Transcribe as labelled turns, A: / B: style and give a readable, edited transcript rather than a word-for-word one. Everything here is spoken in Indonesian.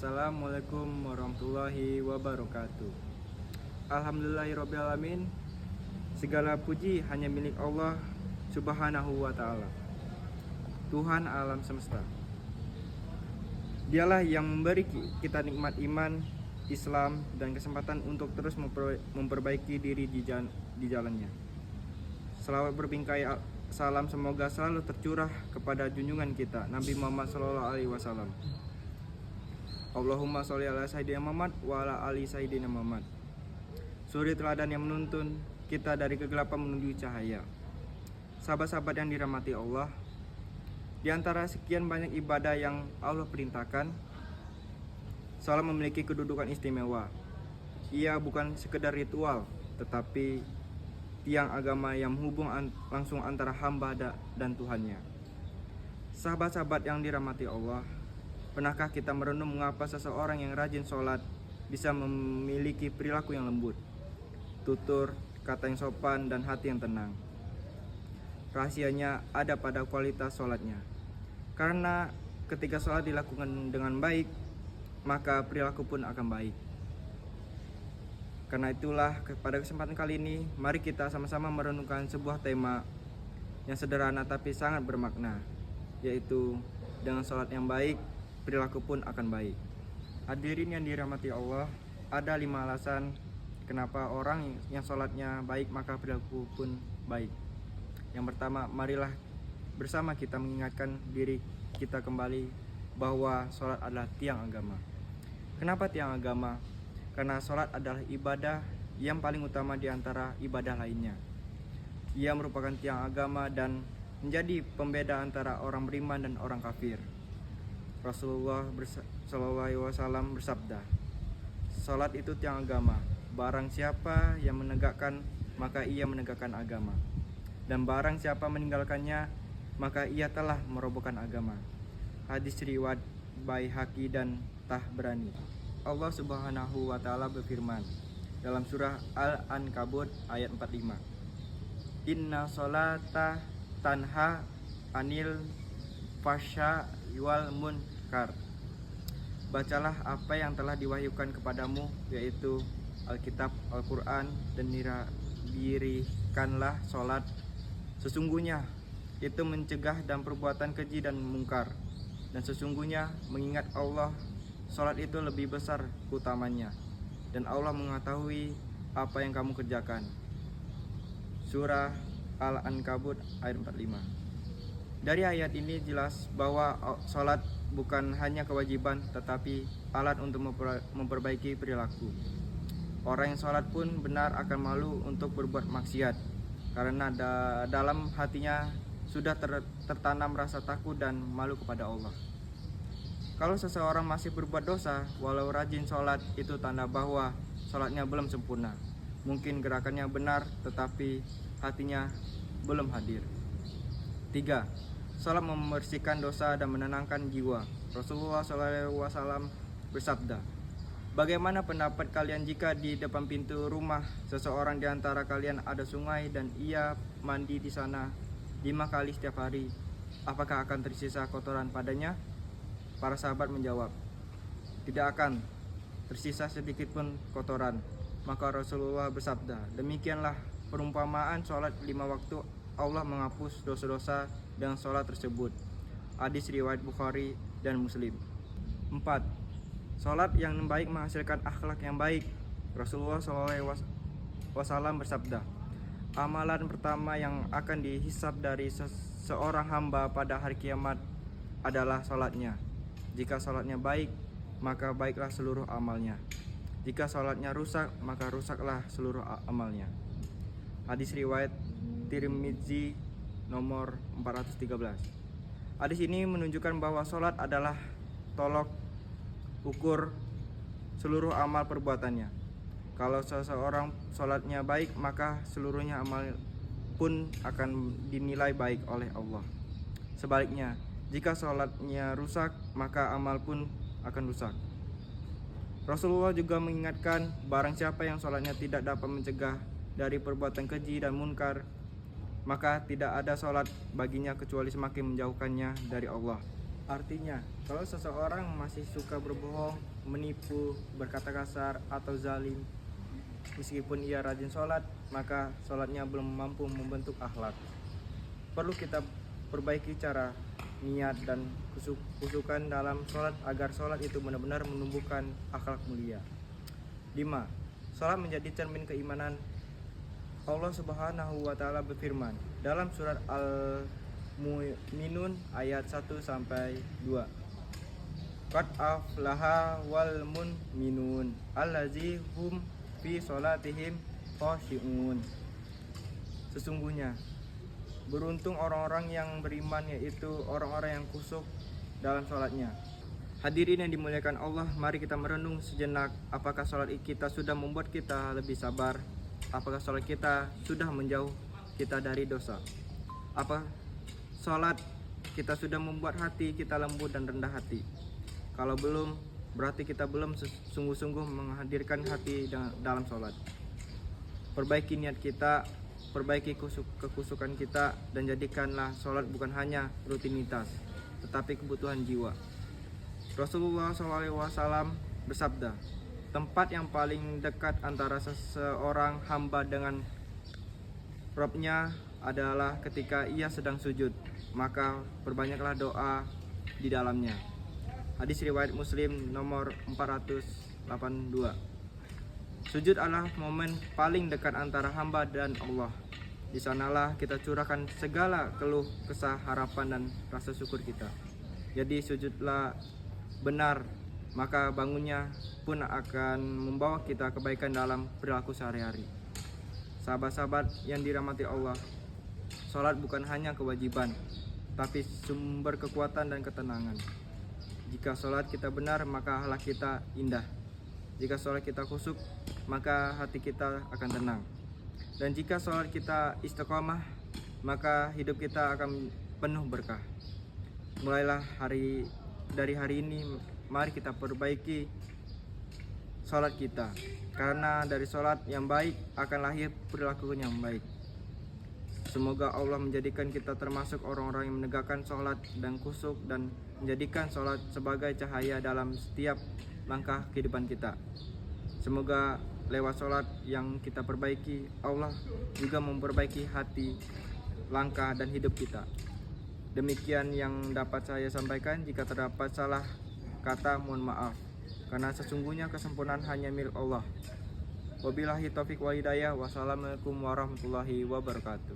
A: Assalamualaikum warahmatullahi wabarakatuh. Alhamdulillahirrabbilalamin. Segala puji hanya milik Allah subhanahu wa ta'ala, Tuhan alam semesta. Dialah yang memberi kita nikmat iman, Islam, dan kesempatan untuk terus memperbaiki diri di jalannya. Selawat berbingkai salam semoga selalu tercurah kepada junjungan kita Nabi Muhammad SAW. Allahumma sholli ala sayyidina Muhammad wa ala ali sayyidina Muhammad. Suri teladan yang menuntun kita dari kegelapan menuju cahaya. Sahabat-sahabat yang dirahmati Allah, di antara sekian banyak ibadah yang Allah perintahkan, salat memiliki kedudukan istimewa. Ia bukan sekedar ritual, tetapi tiang agama yang menghubung langsung antara hamba dan Tuhannya. Sahabat-sahabat yang dirahmati Allah, pernahkah kita merenung mengapa seseorang yang rajin sholat bisa memiliki perilaku yang lembut, tutur, kata yang sopan, dan hati yang tenang? Rahasianya ada pada kualitas sholatnya. Karena ketika sholat dilakukan dengan baik, maka perilaku pun akan baik. Karena itulah pada kesempatan kali ini, mari kita sama-sama merenungkan sebuah tema yang sederhana tapi sangat bermakna, yaitu dengan sholat yang baik, perilaku pun akan baik. Hadirin yang dirahmati Allah, ada 5 alasan kenapa orang yang sholatnya baik maka perilaku pun baik. Yang pertama, marilah bersama kita mengingatkan diri kita kembali bahwa sholat adalah tiang agama. Kenapa tiang agama? Karena sholat adalah ibadah yang paling utama di antara ibadah lainnya. Ia merupakan tiang agama dan menjadi pembeda antara orang beriman dan orang kafir. Rasulullah SAW bersabda, "Salat itu tiang agama. Barang siapa yang menegakkan, maka ia menegakkan agama. Dan barang siapa meninggalkannya, maka ia telah merobohkan agama." Hadis riwayat Baihaqi dan Tabrani. Allah Subhanahu wa ta'ala berfirman dalam surah Al-Ankabut ayat 45, "Inna sholata tanha anil fasya wal munkar." Bacalah apa yang telah diwahyukan kepadamu, yaitu Alkitab, Al-Quran, dan dirikanlah sholat. Sesungguhnya itu mencegah dan perbuatan keji dan mungkar. Dan sesungguhnya mengingat Allah, sholat itu lebih besar keutamanya, dan Allah mengetahui apa yang kamu kerjakan. Surah Al-Ankabut ayat 45. Dari ayat ini jelas bahwa sholat bukan hanya kewajiban, tetapi alat untuk memperbaiki perilaku. Orang yang sholat pun benar akan malu untuk berbuat maksiat, karena dalam hatinya sudah tertanam rasa takut dan malu kepada Allah. Kalau seseorang masih berbuat dosa, walau rajin sholat, itu tanda bahwa sholatnya belum sempurna. Mungkin gerakannya benar, tetapi hatinya belum hadir. 3. Sholat membersihkan dosa dan menenangkan jiwa. Rasulullah SAW bersabda, "Bagaimana pendapat kalian jika di depan pintu rumah seseorang di antara kalian ada sungai dan ia mandi di sana 5 kali setiap hari? Apakah akan tersisa kotoran padanya?" Para sahabat menjawab, "Tidak akan tersisa sedikit pun kotoran." Maka Rasulullah bersabda, "Demikianlah perumpamaan sholat 5 waktu. Allah menghapus dosa-dosa dengan sholat tersebut." Hadis riwayat Bukhari dan Muslim. 4. Sholat yang baik menghasilkan akhlak yang baik. Rasulullah SAW bersabda, "Amalan pertama yang akan dihisab dari seorang hamba pada hari kiamat adalah sholatnya. Jika sholatnya baik, maka baiklah seluruh amalnya. Jika sholatnya rusak, maka rusaklah seluruh amalnya." Hadis riwayat Tirmidzi nomor 413. Hadis ini menunjukkan bahwa sholat adalah tolok ukur seluruh amal perbuatannya. Kalau seseorang sholatnya baik, maka seluruhnya amal pun akan dinilai baik oleh Allah. Sebaliknya, jika sholatnya rusak, maka amal pun akan rusak. Rasulullah juga mengingatkan, barang siapa yang sholatnya tidak dapat mencegah dari perbuatan keji dan munkar, maka tidak ada sholat baginya kecuali semakin menjauhkannya dari Allah. Artinya, kalau seseorang masih suka berbohong, menipu, berkata kasar, atau zalim, meskipun ia rajin sholat, maka sholatnya belum mampu membentuk akhlak. Perlu kita perbaiki cara, niat, dan kusukan dalam sholat agar sholat itu benar-benar menumbuhkan akhlak mulia. 5. Sholat menjadi cermin keimanan. Allah Subhanahu wa Ta'ala berfirman dalam surat Al-Mu'minun ayat 1-2. Qad aflaha wal mu'minun allazi hum fi sholatihim khashi'un. Sesungguhnya beruntung orang-orang yang beriman, yaitu orang-orang yang khusyuk dalam sholatnya. Hadirin yang dimuliakan Allah, mari kita merenung sejenak, apakah sholat kita sudah membuat kita lebih sabar? Apakah sholat kita sudah menjauh kita dari dosa? Apa sholat kita sudah membuat hati kita lembut dan rendah hati? Kalau belum, berarti kita belum sungguh-sungguh menghadirkan hati dalam sholat. Perbaiki niat kita, perbaiki kekusukan kita, dan jadikanlah sholat bukan hanya rutinitas, tetapi kebutuhan jiwa. Rasulullah SAW bersabda, tempat yang paling dekat antara seseorang hamba dengan Rabb-nya adalah ketika ia sedang sujud, maka perbanyaklah doa di dalamnya. Hadis riwayat Muslim nomor 482. Sujud adalah momen paling dekat antara hamba dan Allah. Di sanalah kita curahkan segala keluh kesah, harapan, dan rasa syukur kita. Jadi sujudlah benar, maka bangunnya pun akan membawa kita kebaikan dalam perilaku sehari-hari. Sahabat-sahabat yang dirahmati Allah, sholat bukan hanya kewajiban, tapi sumber kekuatan dan ketenangan. Jika sholat kita benar, maka akhlak kita indah. Jika sholat kita khusyuk, maka hati kita akan tenang. Dan jika sholat kita istiqomah, maka hidup kita akan penuh berkah. Mulailah dari hari ini, mari kita perbaiki sholat kita. Karena dari sholat yang baik akan lahir perilaku yang baik. Semoga Allah menjadikan kita termasuk orang-orang yang menegakkan sholat dan khusyuk, dan menjadikan sholat sebagai cahaya dalam setiap langkah kehidupan kita. Semoga lewat sholat yang kita perbaiki, Allah juga memperbaiki hati, langkah, dan hidup kita. Demikian yang dapat saya sampaikan. Jika terdapat salah kata, mohon maaf, karena sesungguhnya kesempurnaan hanya milik Allah. Wabillahi taufiq wal hidayah. Wassalamualaikum warahmatullahi wabarakatuh.